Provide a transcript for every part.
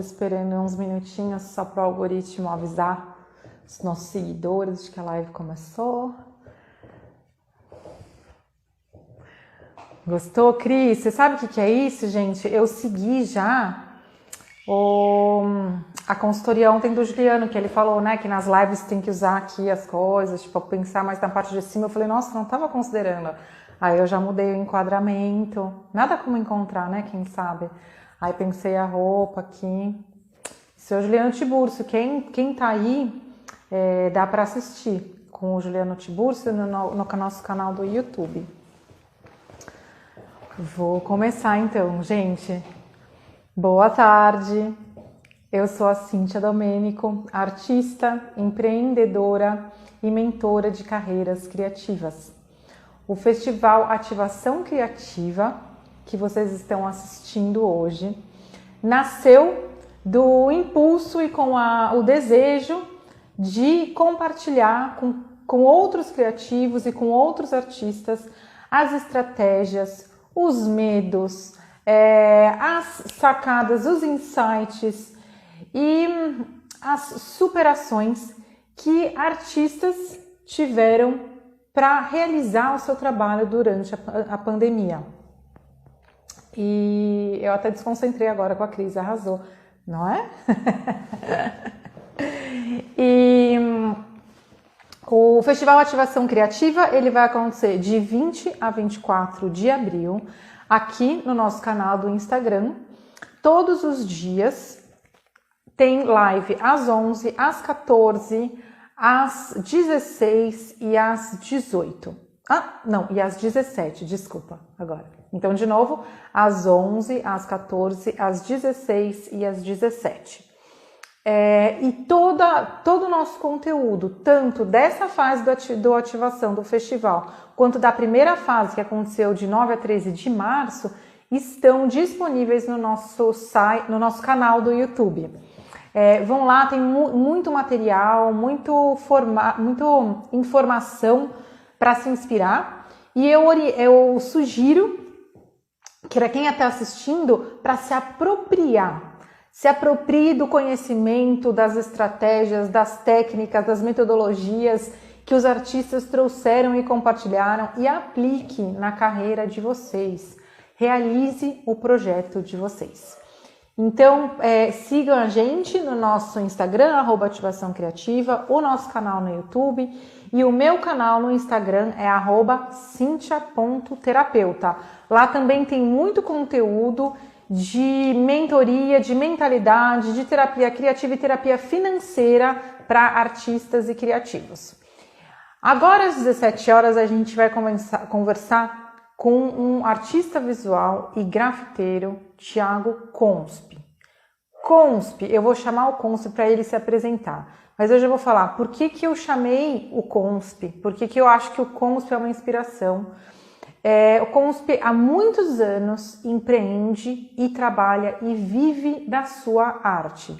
esperando uns minutinhos só para o algoritmo avisar os nossos seguidores de que a live começou. Gostou, Cris? Você sabe o que é isso, gente? Eu segui já a consultoria ontem do Juliano, que ele falou, né, que nas lives tem que usar aqui as coisas, tipo, pensar mais na parte de cima. Eu falei, nossa, não estava considerando. Aí eu já mudei o enquadramento. Nada como encontrar, né, quem sabe? Aí pensei a roupa aqui. Seu Juliano Tiburcio, quem tá aí, dá para assistir com o Juliano Tiburcio no nosso canal do YouTube. Vou começar então, gente. Boa tarde. Eu sou a Cíntia Domênico, artista, empreendedora e mentora de carreiras criativas. O Festival Ativação Criativa, que vocês estão assistindo hoje, nasceu do impulso e com o desejo de compartilhar com outros criativos e com outros artistas as estratégias, os medos, as sacadas, os insights e as superações que artistas tiveram para realizar o seu trabalho durante a pandemia. E eu até desconcentrei agora com a Cris, arrasou, não é? E o Festival Ativação Criativa, ele vai acontecer de 20 a 24 de abril, aqui no nosso canal do Instagram. Todos os dias tem live às 11, às 14, às 16 e às 18. E às 17, desculpa, agora. Então, de novo, às 11, às 14, às 16 e às 17. E todo o nosso conteúdo, tanto dessa fase do ativação do festival, quanto da primeira fase que aconteceu de 9 a 13 de março, estão disponíveis no nosso site, no nosso canal do YouTube. Vão lá, tem muito material, muita informação para se inspirar. E eu sugiro que para quem está assistindo, para se aproprie do conhecimento, das estratégias, das técnicas, das metodologias que os artistas trouxeram e compartilharam e aplique na carreira de vocês. Realize o projeto de vocês. Então, sigam a gente no nosso Instagram, @ativação criativa, o nosso canal no YouTube e o meu canal no Instagram é @cintia.terapeuta. Lá também tem muito conteúdo de mentoria, de mentalidade, de terapia criativa e terapia financeira para artistas e criativos. Agora às 17 horas a gente vai conversar com um artista visual e grafiteiro, Thiago Consp. Consp, eu vou chamar o Consp para ele se apresentar, mas hoje eu vou falar por que eu chamei o Consp, por que eu acho que o Consp é uma inspiração. O Consp há muitos anos empreende e trabalha e vive da sua arte.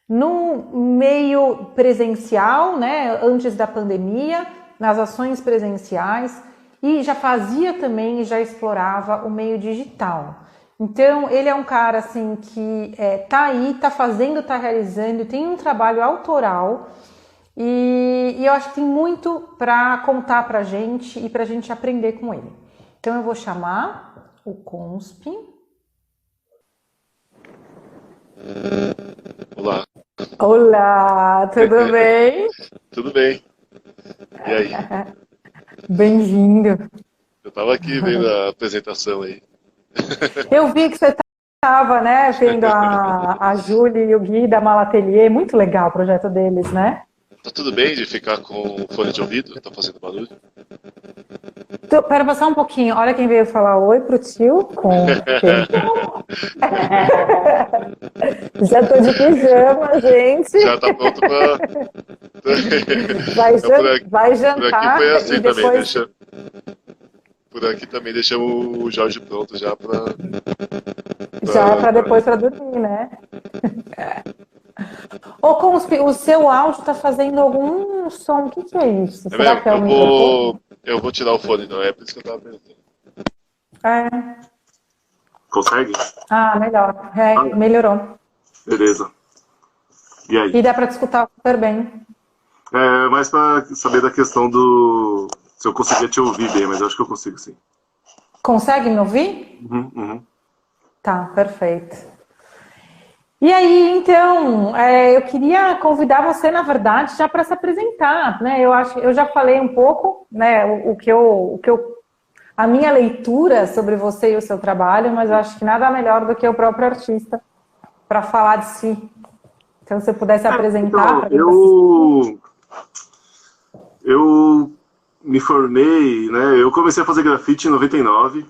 No meio presencial, né, antes da pandemia, nas ações presenciais, e já fazia também e já explorava o meio digital. Então, ele é um cara assim que tá aí, tá fazendo, tá realizando, tem um trabalho autoral e eu acho que tem muito para contar pra gente e pra gente aprender com ele. Então, eu vou chamar o Consp. Olá. Olá, tudo bem? Tudo bem. E aí? Bem-vindo. Eu estava aqui vendo a apresentação aí. Eu vi que você estava, né, vendo a Júlia e o Gui da Malatelier. Muito legal o projeto deles, né? Tá tudo bem de ficar com fone de ouvido? Tá fazendo barulho? Pera, passar um pouquinho. Olha quem veio falar oi pro tio. Já tô de pijama, gente. Já tá pronto pra... Vai jantar. Por aqui foi assim e também, depois... Por aqui também deixamos o Jorge pronto já pra depois pra dormir, né? Ô, Consp, o seu áudio tá fazendo algum som. O que é isso? Será que é o microfone? Eu vou tirar o fone, não é por isso que eu tava pensando. É. Consegue? Melhor. Melhorou. Beleza. E aí? E dá para te escutar super bem. É mais para saber da questão do... Se eu conseguia te ouvir bem, mas eu acho que eu consigo, sim. Consegue me ouvir? Uhum. Tá, perfeito. E aí, então, eu queria convidar você, na verdade, já para se apresentar, né? Eu já falei um pouco, né, a minha leitura sobre você e o seu trabalho, mas eu acho que nada melhor do que o próprio artista para falar de si. Então, se você pudesse apresentar para quem está assistindo. Eu me formei, né? Eu comecei a fazer grafite em 99.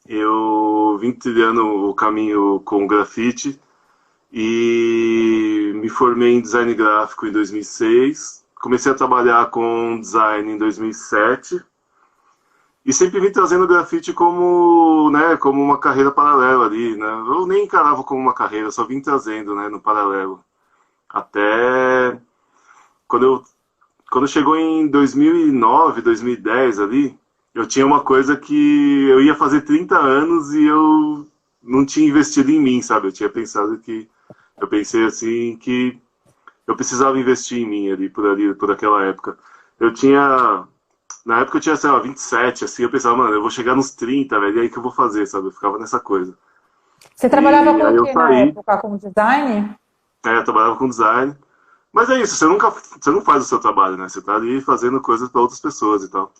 Eu vim trilhando o caminho com grafite e me formei em design gráfico em 2006. Comecei a trabalhar com design em 2007 e sempre vim trazendo grafite como, né, como uma carreira paralela ali, né? Eu nem encarava como uma carreira, só vim trazendo, né, no paralelo. Até quando chegou em 2009, 2010 ali, eu tinha uma coisa que eu ia fazer 30 anos e eu não tinha investido em mim, sabe? Eu pensei assim que eu precisava investir em mim ali, por aquela época. Na época eu tinha, sei lá, 27, assim, eu pensava, mano, eu vou chegar nos 30, velho, e aí que eu vou fazer, sabe? Eu ficava nessa coisa. Você trabalhava com Aí o eu que na saí, época? Com design? eu trabalhava com design. Mas é isso, você não faz o seu trabalho, né? Você tá ali fazendo coisas para outras pessoas e tal.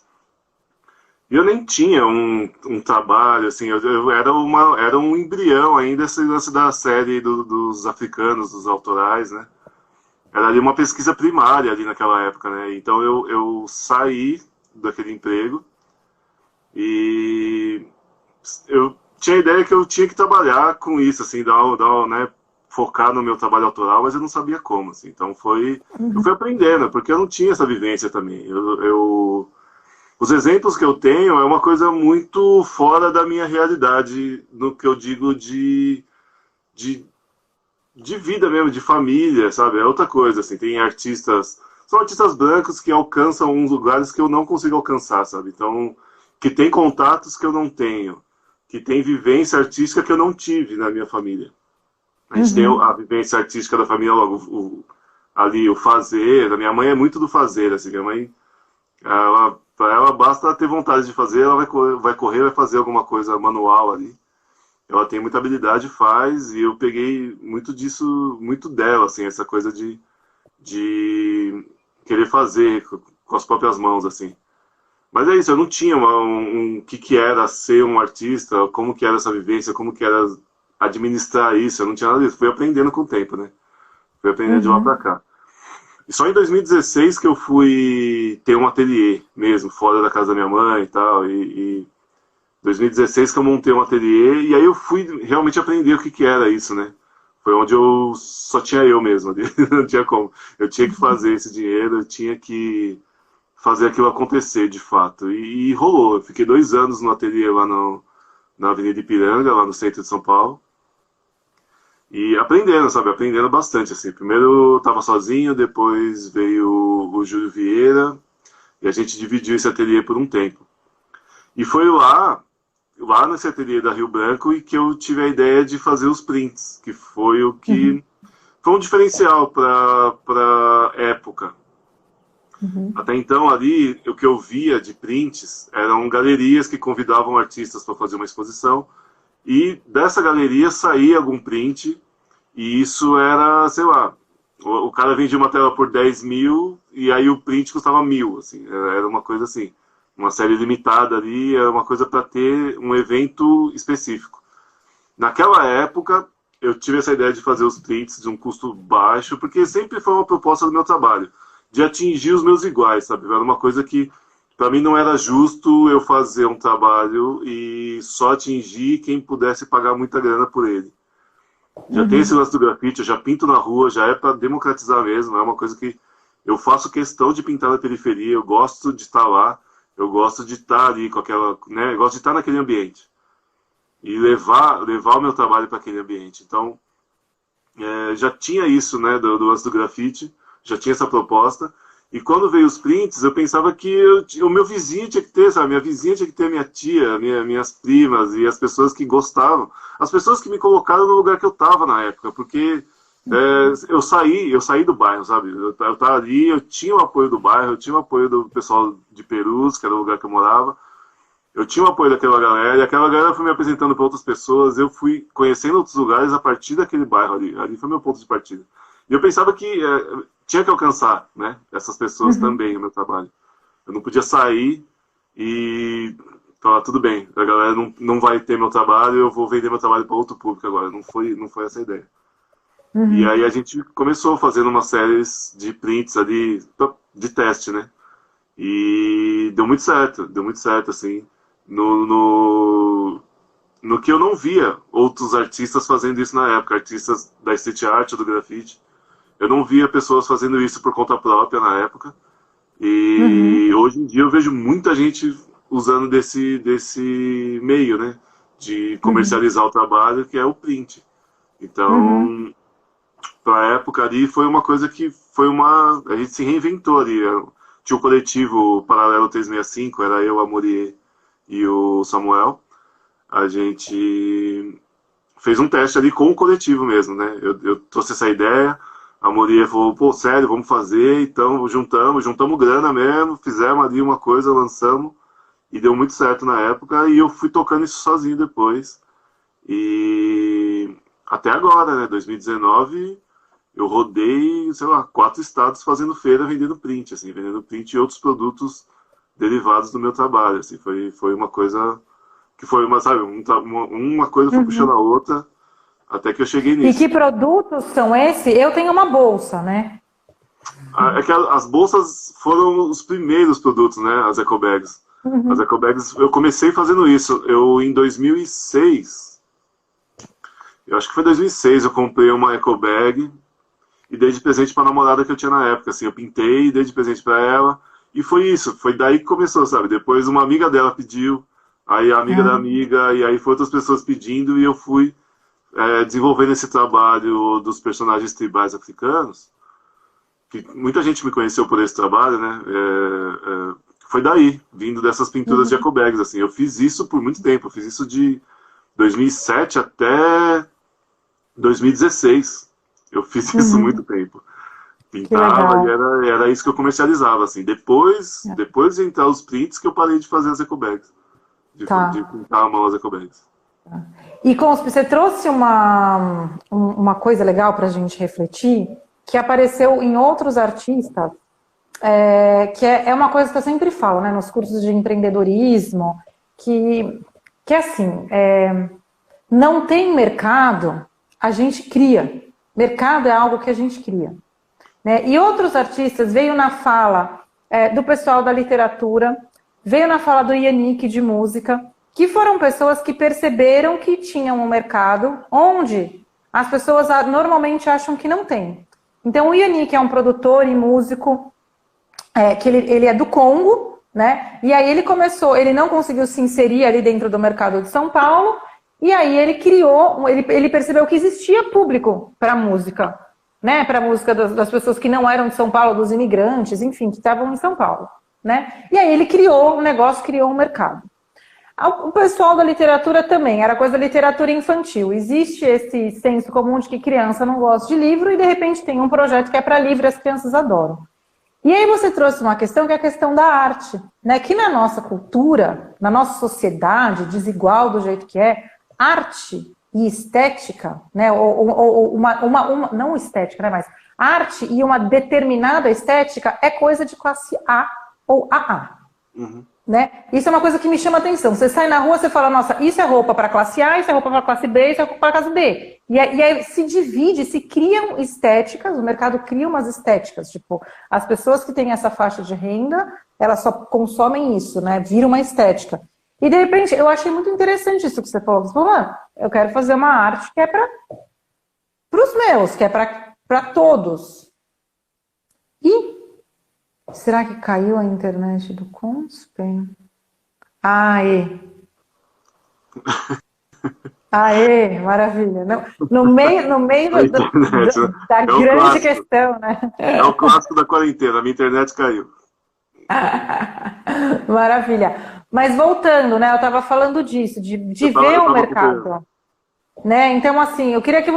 E eu nem tinha um trabalho, assim, eu era um embrião ainda, esse lance da série dos africanos, dos autorais, né? Era ali uma pesquisa primária ali naquela época, né? Então eu saí daquele emprego e eu tinha a ideia que eu tinha que trabalhar com isso, assim, né, focar no meu trabalho autoral, mas eu não sabia como, assim. Então eu fui aprendendo, porque eu não tinha essa vivência também. Os exemplos que eu tenho é uma coisa muito fora da minha realidade, no que eu digo de, de vida mesmo, de família, sabe? É outra coisa, assim. São artistas brancos que alcançam uns lugares que eu não consigo alcançar, sabe? Então, que tem contatos que eu não tenho, que tem vivência artística que eu não tive na minha família. A gente tem a vivência artística da família, logo, ali, o fazer. A minha mãe é muito do fazer, assim. Minha mãe, pra ela basta ter vontade de fazer, ela vai correr, vai fazer alguma coisa manual ali. Ela tem muita habilidade, faz, e eu peguei muito disso, muito dela, assim, essa coisa de querer fazer com as próprias mãos, assim. Mas é isso, eu não tinha que era ser um artista, como que era essa vivência, como que era administrar isso, eu não tinha nada disso. Fui aprendendo com o tempo, né? Fui aprendendo de lá pra cá. E só em 2016 que eu fui ter um ateliê mesmo, fora da casa da minha mãe e tal. E 2016 que eu montei um ateliê e aí eu fui realmente aprender o que era isso, né? Foi onde eu só tinha eu mesmo, não tinha como. Eu tinha que fazer esse dinheiro, eu tinha que fazer aquilo acontecer de fato. E rolou. Eu fiquei 2 anos no ateliê lá na Avenida Ipiranga, lá no centro de São Paulo. E aprendendo, sabe? Aprendendo bastante, assim. Primeiro eu tava sozinho, depois veio o Júlio Vieira, e a gente dividiu esse ateliê por um tempo. E foi lá nesse ateliê da Rio Branco, e que eu tive a ideia de fazer os prints, que foi o que... Foi um diferencial para época. Até então, ali, o que eu via de prints eram galerias que convidavam artistas para fazer uma exposição, e dessa galeria saía algum print, e isso era, sei lá, o cara vendia uma tela por 10 mil, e aí o print custava 1.000, assim, era uma coisa assim, uma série limitada ali, era uma coisa para ter um evento específico. Naquela época, eu tive essa ideia de fazer os prints de um custo baixo, porque sempre foi uma proposta do meu trabalho, de atingir os meus iguais, sabe? Era uma coisa que, para mim, não era justo eu fazer um trabalho e só atingir quem pudesse pagar muita grana por ele. Já tem esse lance do grafite, eu já pinto na rua, já é para democratizar mesmo, é uma coisa que eu faço questão de pintar na periferia, eu gosto de estar lá, eu gosto de estar ali com aquela, né, eu gosto de estar naquele ambiente e levar o meu trabalho para aquele ambiente. Então, já tinha isso, né, do lance do grafite, já tinha essa proposta, E quando veio os prints, eu pensava que o meu vizinho tinha que ter, sabe? Minha vizinha tinha que ter, minha tia, minhas primas e as pessoas que gostavam. As pessoas que me colocaram no lugar que eu estava na época, porque eu saí do bairro, sabe? Eu tava ali, eu tinha o apoio do bairro, eu tinha o apoio do pessoal de Perus, que era o lugar que eu morava. Eu tinha o apoio daquela galera, e aquela galera foi me apresentando para outras pessoas, eu fui conhecendo outros lugares a partir daquele bairro ali. Ali foi meu ponto de partida. E eu pensava que tinha que alcançar, né, essas pessoas também, o meu trabalho. Eu não podia sair e falar, tudo bem, a galera não vai ter meu trabalho, eu vou vender meu trabalho para outro público agora. Não foi essa a ideia. E aí a gente começou fazendo uma série de prints ali, de teste, né? E deu muito certo, assim. No que eu não via outros artistas fazendo isso na época, artistas da street art ou do grafite. Eu não via pessoas fazendo isso por conta própria na época. E hoje em dia eu vejo muita gente usando desse meio, né? De comercializar o trabalho, que é o print. Então, para a época ali, foi uma coisa que foi uma... A gente se reinventou ali. Tinha o coletivo Paralelo 365, era eu, a Murier e o Samuel. A gente fez um teste ali com o coletivo mesmo, né? Eu trouxe essa ideia, a Murier falou, pô, sério, vamos fazer, então juntamos grana mesmo, fizemos ali uma coisa, lançamos, e deu muito certo na época, e eu fui tocando isso sozinho depois. E até agora, né, 2019, eu rodei, sei lá, 4 estados fazendo feira, vendendo print, assim, vendendo print e outros produtos derivados do meu trabalho, assim, foi uma coisa que foi uma, sabe, uma coisa foi puxando a outra, até que eu cheguei E nisso. que produtos são esses? Eu tenho uma bolsa, né? É que as bolsas foram os primeiros produtos, né, as ecobags. As ecobags, eu comecei fazendo isso, em 2006, eu acho que foi 2006, eu comprei uma ecobag e dei de presente para a namorada que eu tinha na época, assim, eu pintei e dei de presente para ela, e foi isso, foi daí que começou, sabe, depois uma amiga dela pediu, aí a amiga da amiga, e aí foi outras pessoas pedindo, e eu fui desenvolvendo esse trabalho dos personagens tribais africanos, que muita gente me conheceu por esse trabalho, né, foi daí, vindo dessas pinturas de ecobags, assim, eu fiz isso por muito tempo, eu fiz isso de 2007 até 2016, eu fiz isso muito tempo. Pintava e era isso que eu comercializava, assim. Depois de entrar os prints que eu parei de fazer as ecobags. De pintar a mão as ecobags. E você trouxe uma coisa legal pra gente refletir, que apareceu em outros artistas, que é uma coisa que eu sempre falo, né, nos cursos de empreendedorismo, que assim, não tem mercado, a gente cria. Mercado é algo que a gente cria. Né? E outros artistas, veio na fala do pessoal da literatura, veio na fala do Yannick de música, que foram pessoas que perceberam que tinham um mercado onde as pessoas normalmente acham que não tem. Então o Yannick é um produtor e músico, que ele é do Congo, né? E aí ele não conseguiu se inserir ali dentro do mercado de São Paulo, e aí ele percebeu que existia público para música, né? Para música das pessoas que não eram de São Paulo, dos imigrantes, enfim, que estavam em São Paulo, né? E aí ele criou um negócio, criou um mercado. O pessoal da literatura também, era coisa da literatura infantil. Existe esse senso comum de que criança não gosta de livro e de repente tem um projeto que é para livro e as crianças adoram. E aí você trouxe uma questão que é a questão da arte, né? Que na nossa cultura, na nossa sociedade desigual do jeito que é, arte e estética, né? Não estética, né? Mas arte e uma determinada estética é coisa de classe A ou AA. Né? Isso é uma coisa que me chama atenção. Você sai na rua, você fala, nossa, isso é roupa para classe A, isso é roupa para classe B, isso é roupa para classe B. E aí se divide, se criam estéticas, o mercado cria umas estéticas. Tipo, as pessoas que têm essa faixa de renda, elas só consomem isso, né? Vira uma estética. E de repente, eu achei muito interessante isso que você falou. Você falou, eu quero fazer uma arte que é para os meus, que é para todos. E será que caiu a internet do Conspen? Aê, maravilha. No meio A internet, né? da É o grande clássico. questão, né? É o clássico da quarentena. A minha internet caiu. Maravilha. Mas voltando, né? Eu estava falando disso, de ver Eu o tava acompanhando. mercado, né? Então, assim, eu queria que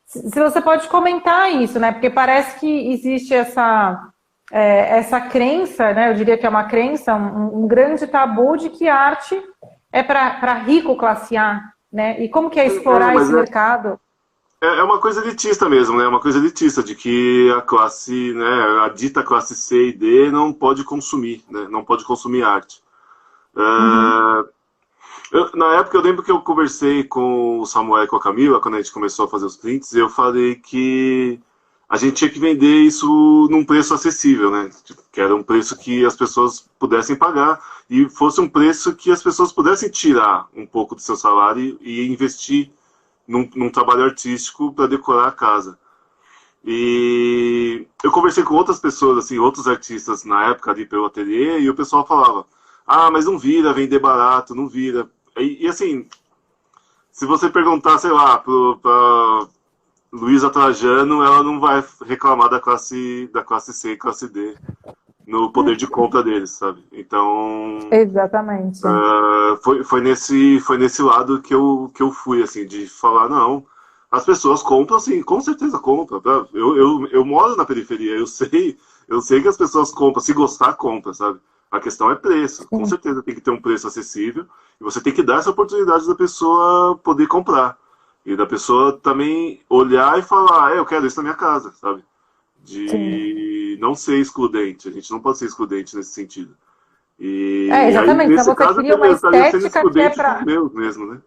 se você pode comentar isso, né? Porque parece que existe essa crença, né? Eu diria que é uma crença, um grande tabu de que arte é para rico classe A, né? E como que é explorar Mas esse mercado? é uma coisa elitista mesmo, né? É uma coisa elitista de que a classe, né? A dita classe C e D não pode consumir, né? Não pode consumir arte. Uhum, Na época eu lembro que eu conversei com o Samuel e com a Camila, quando a gente começou a fazer os prints, e eu falei que a gente tinha que vender isso num preço acessível, né? Tipo, que era um preço que as pessoas pudessem pagar e fosse um preço que as pessoas pudessem tirar um pouco do seu salário e investir num trabalho artístico para decorar a casa. E eu conversei com outras pessoas, assim, outros artistas na época ali pelo ateliê, e o pessoal falava: ah, mas não vira vender barato, não vira. E assim, se você perguntar, sei lá, pra Luísa Trajano, ela não vai reclamar da classe C e classe D no poder de compra deles, sabe? Então, exatamente. foi nesse lado que eu fui, assim, de falar, não, as pessoas compram, sim, com certeza compram. Tá? Eu moro na periferia, eu sei que as pessoas compram, se gostar, compra, sabe? A questão é preço. Com Sim. certeza tem que ter um preço acessível e você tem que dar essa oportunidade da pessoa poder comprar. E da pessoa também olhar e falar, eu quero isso na minha casa, sabe? Sim. De não ser excludente. A gente não pode ser excludente nesse sentido. É, E aí, exatamente. Então nesse você caso, cria uma eu estaria sendo estética que é excludente com para. Deus mesmo, né?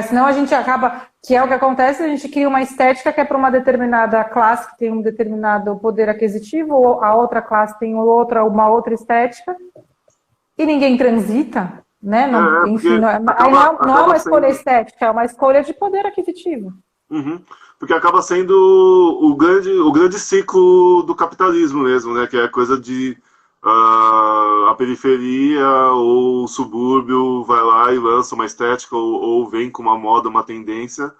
Senão a gente acaba, que é o que acontece, a gente cria uma estética que é para uma determinada classe que tem um determinado poder aquisitivo, ou a outra classe tem uma outra estética, e ninguém transita, né? Não, enfim, Porque aí não é acaba uma escolha sendo. estética, é uma escolha de poder aquisitivo. Uhum. Porque acaba sendo o grande ciclo do capitalismo mesmo, né? Que é a coisa de a periferia ou o subúrbio vai lá e lança uma estética ou vem com uma moda, uma tendência,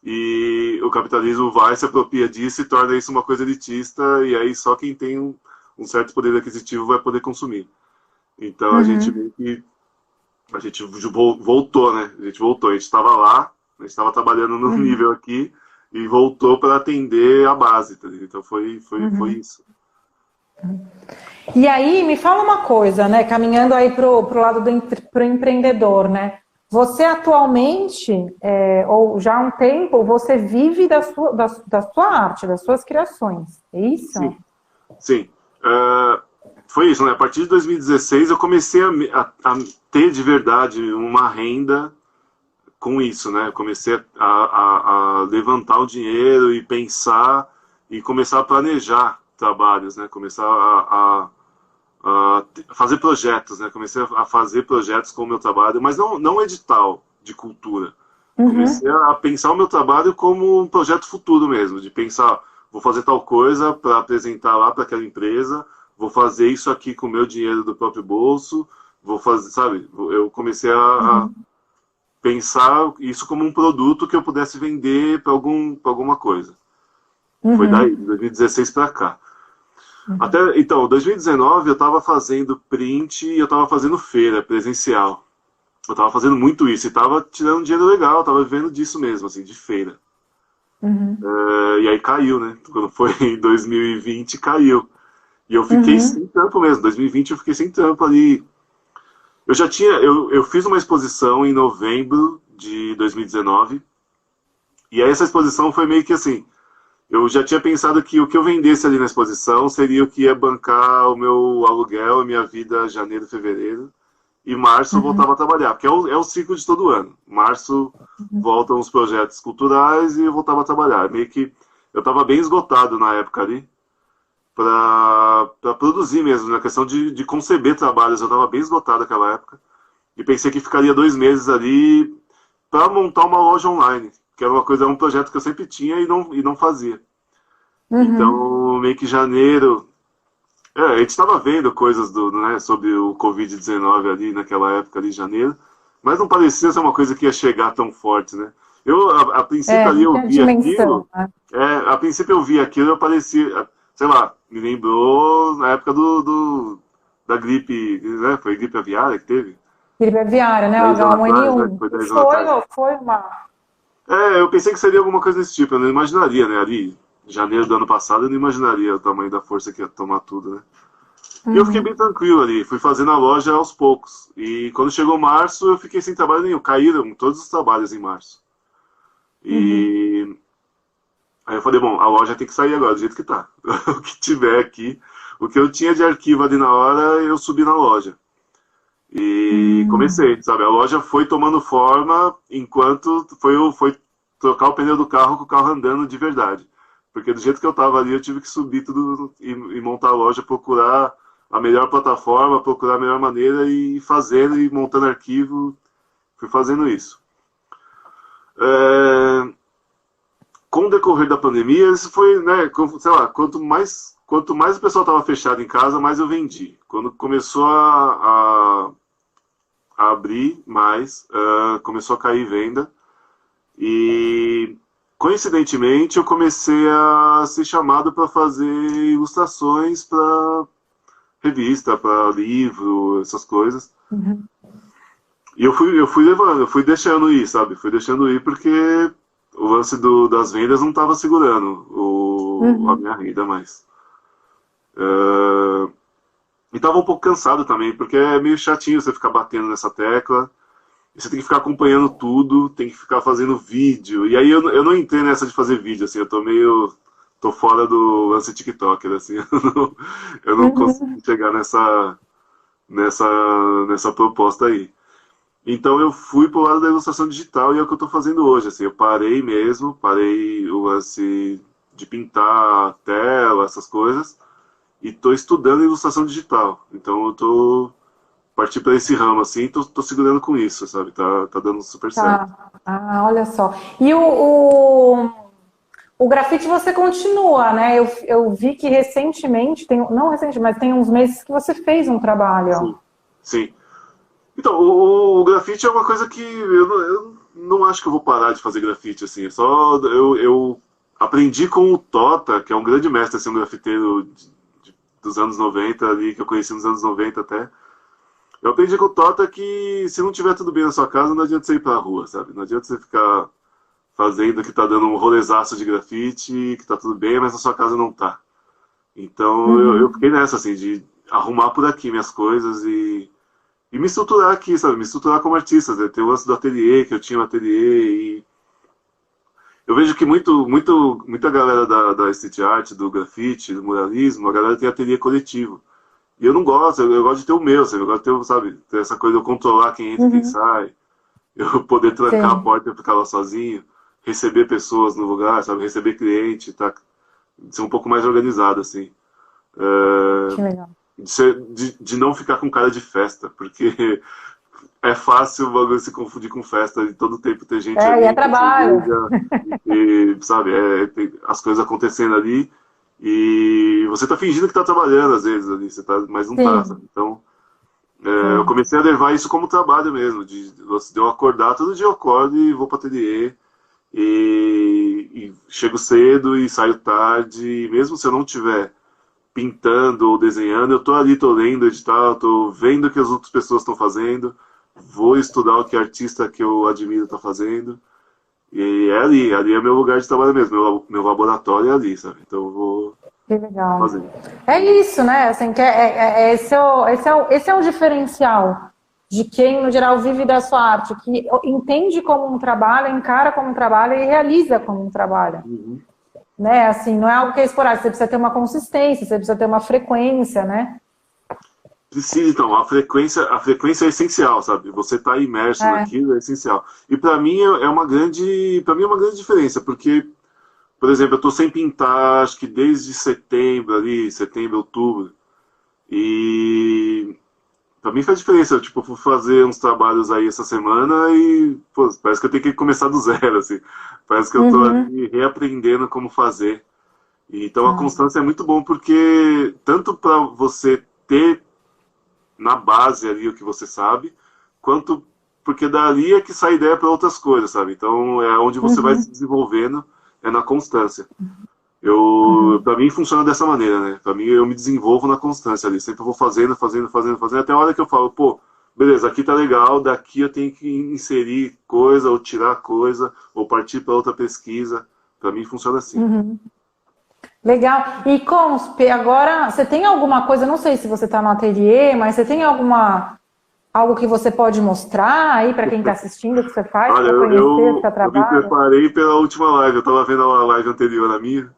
e o capitalismo vai, se apropria disso e torna isso uma coisa elitista, e aí só quem tem um certo poder aquisitivo vai poder consumir. Então a gente Uhum, meio que a gente voltou, né? A gente voltou, a gente estava lá, a gente estava trabalhando no uhum, nível aqui e voltou para atender a base, tá ligado? Então foi uhum. isso. E aí, me fala uma coisa, né? Caminhando aí pro lado pro empreendedor, né? Você atualmente, ou já há um tempo, você vive da sua arte, das suas criações, é isso? Sim, sim. Foi isso, né? A partir de 2016 eu comecei a ter de verdade uma renda com isso, né? Eu comecei a levantar o dinheiro e pensar e começar a planejar trabalhos, né? Começar a fazer projetos, né? Comecei a fazer projetos com o meu trabalho, mas não edital de cultura. Uhum, Comecei a pensar o meu trabalho como um projeto futuro mesmo, de pensar, vou fazer tal coisa para apresentar lá para aquela empresa, vou fazer isso aqui com o meu dinheiro do próprio bolso, vou fazer, sabe? Eu comecei a uhum, pensar isso como um produto que eu pudesse vender para alguma coisa. Foi daí, uhum, de 2016 para cá. uhum. Até, então, 2019 eu estava fazendo print e eu estava fazendo feira presencial. Eu estava fazendo muito isso e estava tirando um dinheiro legal, estava vivendo disso mesmo, assim, de feira. Uhum, E aí caiu, né? Quando foi em 2020, caiu. E eu fiquei uhum, sem trampo mesmo. 2020 eu fiquei sem trampo ali. Eu fiz uma exposição em novembro de 2019. E aí essa exposição foi meio que assim. Eu já tinha pensado que o que eu vendesse ali na exposição seria o que ia bancar o meu aluguel, a minha vida janeiro, fevereiro. E março eu uhum, voltava a trabalhar, porque é o ciclo de todo ano. Março voltam os projetos culturais e eu voltava a trabalhar. Meio que eu estava bem esgotado na época ali para produzir mesmo, na questão de conceber trabalhos. Eu estava bem esgotado naquela época e pensei que ficaria 2 meses ali para montar uma loja online, que era uma coisa, um projeto que eu sempre tinha e não fazia. uhum, Então, meio que janeiro. A gente estava vendo coisas né, sobre o Covid-19 ali naquela época, ali, janeiro. Mas não parecia ser uma coisa que ia chegar tão forte, né? Eu, a princípio ali eu vi aquilo, né? a princípio eu vi aquilo, eu parecia, sei lá, me lembrou na época da gripe, né? Foi gripe aviária que teve? Gripe aviária, né? O 10 anos atrás, né? H1N1. Foi 10 anos atrás. Foi uma... Eu pensei que seria alguma coisa desse tipo, eu não imaginaria, né? Ali, em janeiro do ano passado, eu não imaginaria o tamanho da força que ia tomar tudo, né? E eu fiquei bem tranquilo ali, fui fazendo a loja aos poucos. E quando chegou março, eu fiquei sem trabalho nenhum, caíram todos os trabalhos em março. E aí eu falei, bom, a loja tem que sair agora, do jeito que tá. O que tiver aqui, o que eu tinha de arquivo ali na hora, eu subi na loja. E comecei, sabe? A loja foi tomando forma enquanto foi trocar o pneu do carro com o carro andando de verdade. Porque do jeito que eu tava ali, eu tive que subir tudo e montar a loja, procurar a melhor plataforma, procurar a melhor maneira e fazendo e montando arquivo. Fui fazendo isso. Com o decorrer da pandemia, isso foi, né, sei lá, quanto mais o pessoal estava fechado em casa, mais eu vendi. Quando começou a abrir mais, começou a cair venda. E, coincidentemente, eu comecei a ser chamado para fazer ilustrações para revista, para livro, essas coisas. E eu fui levando, eu fui deixando ir, sabe? Fui deixando ir porque o lance das vendas não estava segurando a minha renda mais. E estava um pouco cansado também, porque é meio chatinho você ficar batendo nessa tecla. E você tem que ficar acompanhando tudo, tem que ficar fazendo vídeo. E aí eu não entrei nessa de fazer vídeo, assim, tô fora do lance TikToker, assim. Eu não consigo chegar nessa proposta aí. Então eu fui pro lado da ilustração digital e é o que eu tô fazendo hoje, assim. Eu parei o lance de pintar a tela, essas coisas, e tô estudando ilustração digital. Então eu parti para esse ramo, assim, tô segurando com isso, sabe? Tá dando super certo. Olha só. E o grafite você continua, né? Eu vi que recentemente, não recente, mas tem uns meses que você fez um trabalho. Sim. Então, o grafite é uma coisa que eu não acho que eu vou parar de fazer grafite, assim. Eu aprendi com o Tota, que é um grande mestre, assim, um grafiteiro dos anos 90 ali, que eu conheci nos anos 90 até. Eu aprendi com o Tota que se não tiver tudo bem na sua casa, não adianta você ir pra rua, sabe? Não adianta você ficar fazendo que tá dando um rolezaço de grafite, que tá tudo bem, mas na sua casa não tá. Então eu fiquei nessa, assim, de arrumar por aqui minhas coisas e me estruturar aqui, sabe? Me estruturar como artista, né? Ter o lance do ateliê, que eu tinha um ateliê e eu vejo que muita galera da street art, do grafite, do muralismo, a galera tem ateliê coletivo. E eu não gosto, eu gosto de ter o meu, sabe? Eu gosto de ter, sabe, ter essa coisa de eu controlar quem entra e quem sai, eu poder trancar a porta e ficar lá sozinho, receber pessoas no lugar, sabe? Receber cliente, tá? Ser um pouco mais organizado, assim. Que legal. De não ficar com cara de festa, porque é fácil o bagulho se confundir com festa e todo tempo ter gente ali. E é trabalho. E, sabe, tem as coisas acontecendo ali e você tá fingindo que tá trabalhando às vezes ali, mas não tá, sabe? Então, eu comecei a levar isso como trabalho mesmo, de eu acordar, todo dia eu acordo e vou pro ateliê e chego cedo e saio tarde, e mesmo se eu não tiver pintando ou desenhando, eu tô ali, tô lendo edital, tô vendo o que as outras pessoas estão fazendo, vou estudar o que o artista que eu admiro tá fazendo, e é ali é meu lugar de trabalho mesmo, meu laboratório é ali, sabe? Então eu vou que legal. fazer. É isso, né? Assim, esse é o diferencial de quem, no geral, vive da sua arte, que entende como um trabalho, encara como um trabalho e realiza como um trabalho. Né? Assim, não é algo que é esporádico, você precisa ter uma consistência, você precisa ter uma frequência, né? Precisa, então, a frequência é essencial, sabe? Você tá imerso naquilo é essencial. E para mim é uma grande diferença, porque, por exemplo, eu tô sem pintar, acho que desde setembro, outubro, e pra mim faz diferença. Eu, tipo, vou fazer uns trabalhos aí essa semana e, pô, parece que eu tenho que começar do zero, assim. Parece que eu tô ali reaprendendo como fazer. Então a constância é muito bom, porque tanto para você ter na base ali o que você sabe, quanto porque dali é que sai ideia para outras coisas, sabe? Então é onde você vai se desenvolvendo, é na constância. Para mim funciona dessa maneira, né? Para mim eu me desenvolvo na constância ali, sempre vou fazendo, até a hora que eu falo, pô, beleza, aqui tá legal, daqui eu tenho que inserir coisa, ou tirar coisa, ou partir para outra pesquisa. Para mim funciona assim. Legal. E Consp, agora, você tem alguma coisa, não sei se você está no ateliê, mas você tem algo que você pode mostrar aí para quem está assistindo, que você faz, Olha, para conhecer o seu eu me trabalho? preparei pela última live, eu tava vendo a live anterior à minha,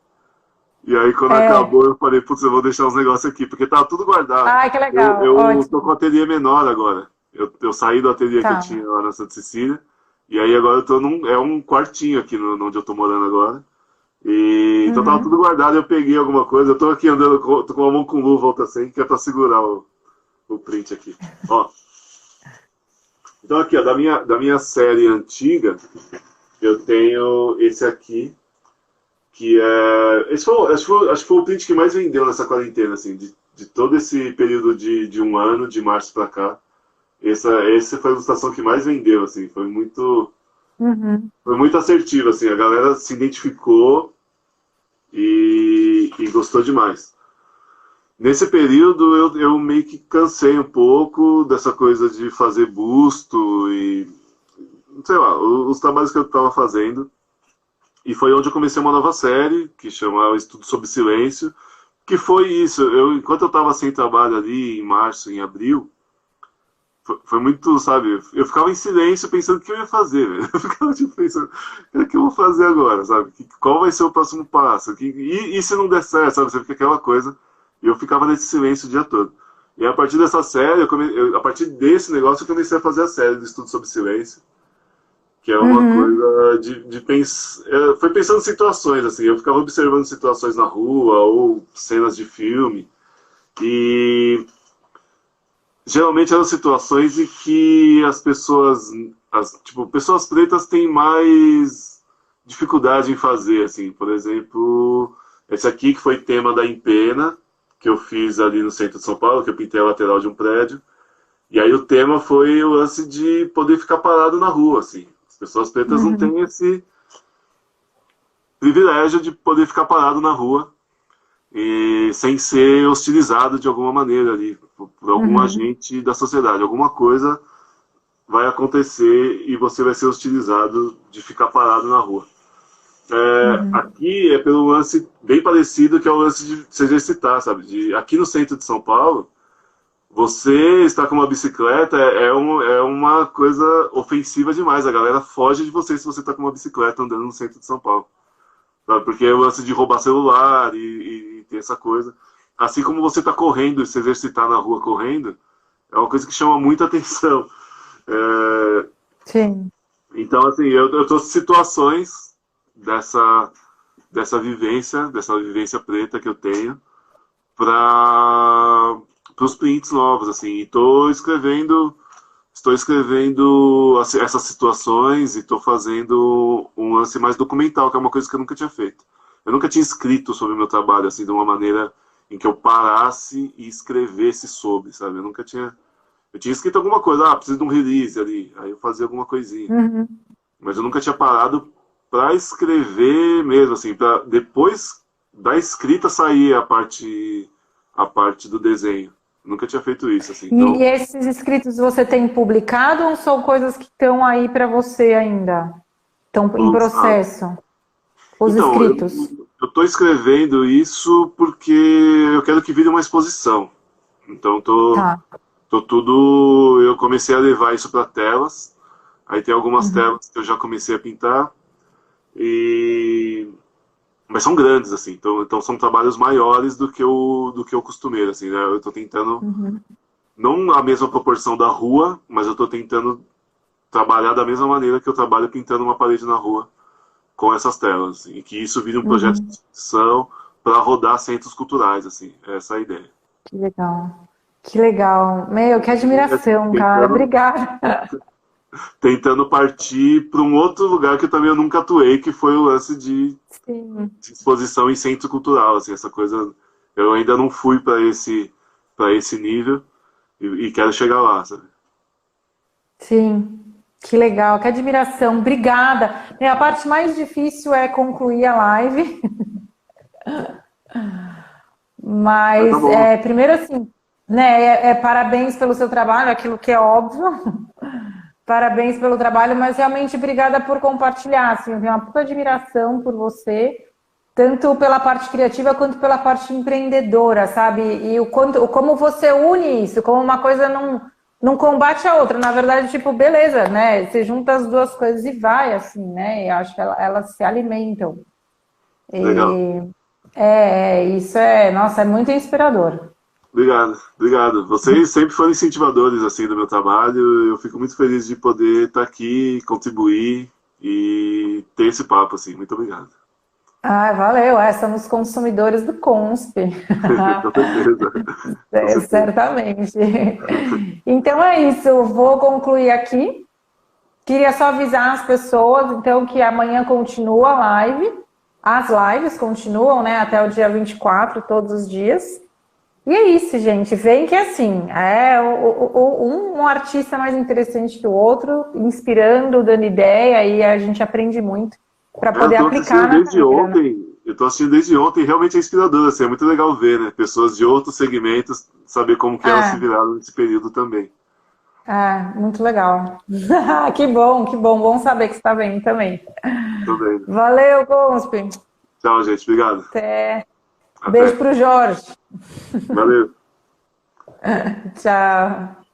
e aí quando acabou eu falei, putz, eu vou deixar uns negócios aqui, porque tava tudo guardado. Ai, que legal. Eu tô com o ateliê menor agora. Eu saí do ateliê que eu Tá. tinha lá na Santa Cecília, e aí agora eu tô é um quartinho aqui onde eu tô morando agora. E então tava tudo guardado, eu peguei alguma coisa, eu tô aqui andando, tô com a mão com luva, outra sem, que é pra segurar o print aqui. Ó. Então aqui, ó, da minha série antiga, eu tenho esse aqui, que é... acho que foi o print que mais vendeu nessa quarentena, assim, de todo esse período de um ano, de março pra cá. Essa foi a ilustração que mais vendeu, assim, foi muito assertivo, assim, a galera se identificou e gostou demais. Nesse período eu meio que cansei um pouco dessa coisa de fazer busto e, sei lá, os trabalhos que eu estava fazendo. E foi onde eu comecei uma nova série, que chama Estudo Sob Silêncio, que foi isso. Enquanto eu estava sem trabalho ali em março, em abril, foi muito, sabe, eu ficava em silêncio pensando o que eu ia fazer, velho. Eu ficava tipo, pensando, o que eu vou fazer agora, sabe? Qual vai ser o próximo passo? E se não der certo, sabe? Você fica aquela coisa. E eu ficava nesse silêncio o dia todo. E a partir dessa série, a partir desse negócio, eu comecei a fazer a série do Estudo Sob Silêncio, que é uma coisa de pensar... Foi pensando em situações, assim, eu ficava observando situações na rua, ou cenas de filme, e geralmente eram situações em que as pessoas, tipo, pessoas pretas têm mais dificuldade em fazer, assim, por exemplo, esse aqui que foi tema da Empena, que eu fiz ali no centro de São Paulo, que eu pintei a lateral de um prédio. E aí o tema foi o lance de poder ficar parado na rua, assim. As pessoas pretas não têm esse privilégio de poder ficar parado na rua e sem ser hostilizado de alguma maneira ali, por algum agente da sociedade. Alguma coisa vai acontecer e você vai ser hostilizado de ficar parado na rua. Aqui é pelo lance bem parecido, que é o lance de se exercitar, sabe? Aqui no centro de São Paulo, você estar com uma bicicleta é uma coisa ofensiva demais. A galera foge de você se você está com uma bicicleta andando no centro de São Paulo. Sabe? Porque é o lance de roubar celular e ter essa coisa. Assim como você está correndo e se exercitar na rua correndo, é uma coisa que chama muita atenção. Sim. Então, assim, eu trouxe situações dessa vivência preta que eu tenho para os prints novos, assim, e estou escrevendo essas situações e estou fazendo um lance mais documental, que é uma coisa que eu nunca tinha feito. Eu nunca tinha escrito sobre o meu trabalho, assim, de uma maneira em que eu parasse e escrevesse sobre, sabe? Eu tinha escrito alguma coisa, preciso de um release ali, aí eu fazia alguma coisinha. Mas eu nunca tinha parado para escrever mesmo, assim, para depois da escrita sair a parte do desenho. Eu nunca tinha feito isso, assim. Então... E esses escritos você tem publicado ou são coisas que estão aí para você ainda? Estão em processo? Os escritos? Eu estou escrevendo isso porque eu quero que vire uma exposição. Então eu comecei a levar isso para telas. Aí tem algumas telas que eu já comecei a pintar. Mas são grandes, assim, então são trabalhos maiores do que o costumeiro, assim, né? Eu estou tentando, não a mesma proporção da rua, mas eu estou tentando trabalhar da mesma maneira que eu trabalho pintando uma parede na rua com essas telas, assim, e que isso vire um projeto de exposição para rodar centros culturais, assim, essa é a ideia. Que legal, que legal. Meu, que admiração, cara, obrigada. Tentando partir para um outro lugar que eu nunca atuei, que foi o lance de exposição em centro cultural, assim, essa coisa, eu ainda não fui para esse nível e quero chegar lá, sabe? Sim. Que legal, que admiração, obrigada. A parte mais difícil é concluir a live. Mas, tá bom. primeiro assim, né, parabéns pelo seu trabalho, aquilo que é óbvio. Parabéns pelo trabalho, mas realmente obrigada por compartilhar. Assim, eu tenho uma puta admiração por você, tanto pela parte criativa quanto pela parte empreendedora, sabe? E como você une isso, como uma coisa não combate a outra. Na verdade, tipo, beleza, né? Você junta as duas coisas e vai, assim, né? E acho que elas se alimentam. Legal. Isso nossa, é muito inspirador. Obrigado, obrigado. Vocês sempre foram incentivadores assim do meu trabalho. Eu fico muito feliz de poder estar aqui, contribuir e ter esse papo assim. Muito obrigado. Ah, valeu. Somos consumidores do Consp. Com certeza. Com certeza. Certamente. Então é isso. Eu vou concluir aqui. Queria só avisar as pessoas, então, que amanhã continua a live. As lives continuam, né, até o dia 24, todos os dias. E é isso, gente. Vem que assim, um artista mais interessante que o outro, inspirando, dando ideia, e a gente aprende muito para poder aplicar na carreira, né? Eu tô assistindo desde ontem e realmente é inspirador, assim, é muito legal ver, né? Pessoas de outros segmentos, saber como que elas se viraram nesse período também. Muito legal. Que bom, bom saber que você está bem também. Tô vendo. Valeu, Consp. Tchau, gente, obrigado. Até. Beijo pro Jorge. Valeu. Tchau.